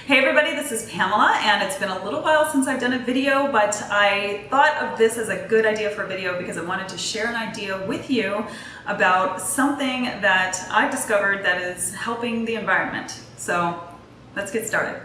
Hey everybody, this is Pamela, and it's been a little while since I've done a video, but I thought of this as a good idea for a video because I wanted to share an idea with you about something that I've discovered that is helping the environment. So let's get started.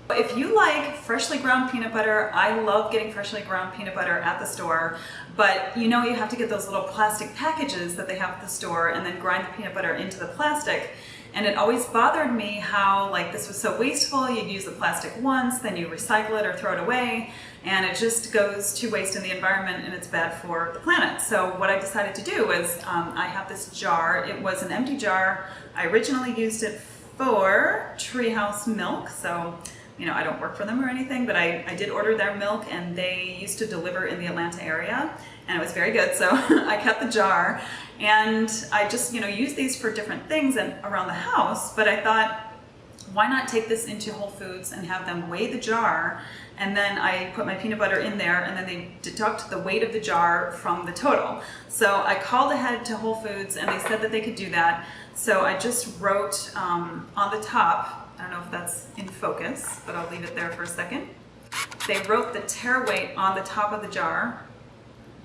If you like freshly ground peanut butter, I love getting freshly ground peanut butter at the store, but you know you have to get those little plastic packages that they have at the store and then grind the peanut butter into the plastic. And it always bothered me how this was so wasteful. You'd use the plastic once, then you recycle it or throw it away, and it just goes to waste in the environment and it's bad for the planet. So what I decided to do was I have this jar. It was an empty jar. I originally used it for treehouse milk, so you know, I don't work for them or anything, but I did order their milk and they used to deliver in the Atlanta area and it was very good, so I kept the jar and I just, you know, use these for different things and around the house, but I thought, why not take this into Whole Foods and have them weigh the jar, and then I put my peanut butter in there and then they deduct the weight of the jar from the total. So I called ahead to Whole Foods and they said that they could do that. So I just wrote on the top, I don't know if that's in focus, but I'll leave it there for a second. They wrote the tare weight on the top of the jar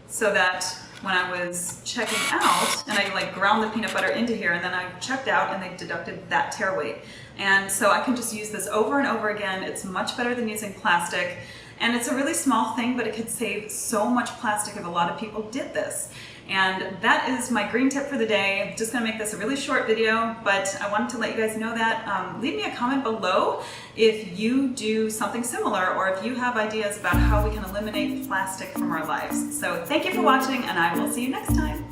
so that when I was checking out, and I ground the peanut butter into here, and then I checked out and they deducted that tare weight. And so I can just use this over and over again. It's much better than using plastic. And it's a really small thing, but it could save so much plastic if a lot of people did this. And that is my green tip for the day. I'm just gonna make this a really short video, but I wanted to let you guys know that. Leave me a comment below if you do something similar or if you have ideas about how we can eliminate plastic from our lives. So thank you for watching, and I will see you next time.